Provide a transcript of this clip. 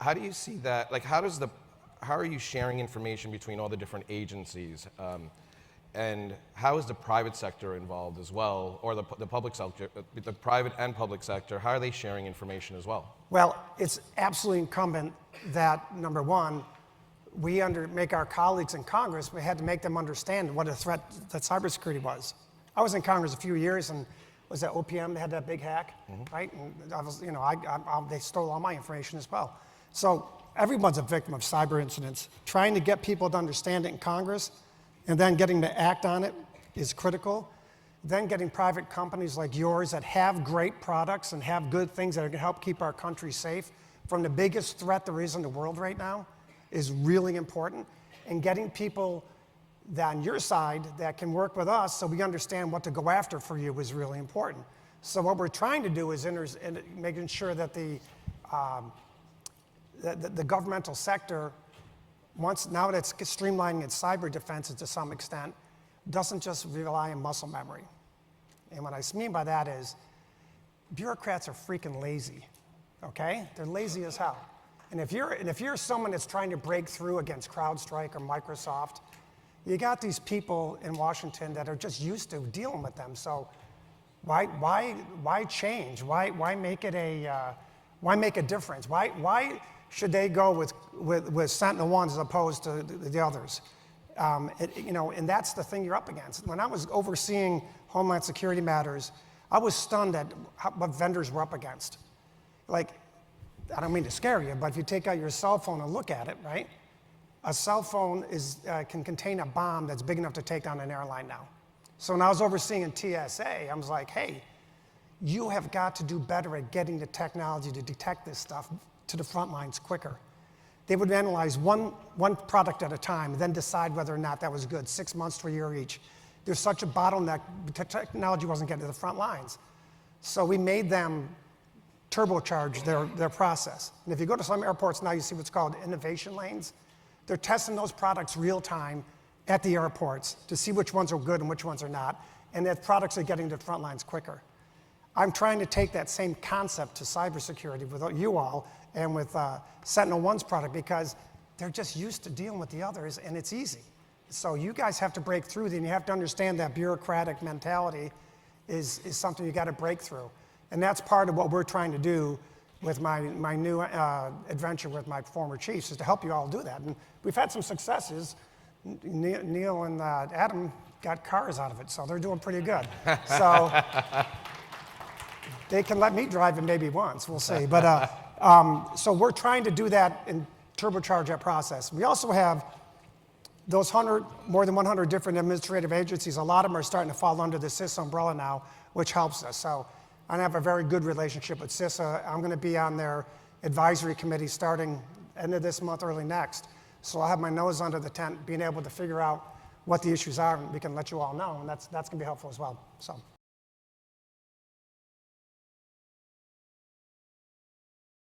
How do you see that? Like, how are you sharing information between all the different agencies? And how is the private sector involved as well, or the public sector, the private and public sector, how are they sharing information as well? Well, it's absolutely incumbent that, number one, we make our colleagues in Congress, we had to make them understand what a threat that cybersecurity was. I was in Congress a few years, and was that OPM, they had that big hack, right? And I was, they stole all my information as well. So everyone's a victim of cyber incidents. Trying to get people to understand it in Congress, and then getting to act on it is critical. Then getting private companies like yours that have great products and have good things that are gonna help keep our country safe from the biggest threat there is in the world right now is really important. And getting people that on your side that can work with us so we understand what to go after for you is really important. So what we're trying to do is making sure that the governmental sector, now that it's streamlining its cyber defenses to some extent, doesn't just rely on muscle memory. And what I mean by that is bureaucrats are freaking lazy, okay? They're lazy as hell. And if you're someone that's trying to break through against CrowdStrike or Microsoft, you got these people in Washington that are just used to dealing with them. So why change? Why make it why make a difference? Why should they go with Sentinel-1s as opposed to the others? And that's the thing you're up against. When I was overseeing Homeland Security matters, I was stunned at what vendors were up against. Like, I don't mean to scare you, but if you take out your cell phone and look at it, right? A cell phone can contain a bomb that's big enough to take down an airline now. So when I was overseeing in TSA, I was like, hey, you have got to do better at getting the technology to detect this stuff to the front lines quicker. They would analyze one product at a time and then decide whether or not that was good, 6 months to a year each. There's such a bottleneck, technology wasn't getting to the front lines. So we made them turbocharge their process. And if you go to some airports now, you see what's called innovation lanes. They're testing those products real time at the airports to see which ones are good and which ones are not, and that products are getting to the front lines quicker. I'm trying to take that same concept to cybersecurity with you all and with Sentinel-1's product because they're just used to dealing with the others and it's easy. So you guys have to break through, and you have to understand that bureaucratic mentality is something you got to break through. And that's part of what we're trying to do with my new adventure with my former chiefs, is to help you all do that. And we've had some successes. Neil and Adam got cars out of it, so they're doing pretty good. So they can let me drive it maybe once, we'll see. But so we're trying to do that and turbocharge that process. We also have those more than 100 different administrative agencies. A lot of them are starting to fall under the CISA umbrella now, which helps us. So I have a very good relationship with CISA. I'm going to be on their advisory committee starting end of this month, early next. So I'll have my nose under the tent, being able to figure out what the issues are, and we can let you all know, and that's going to be helpful as well. So.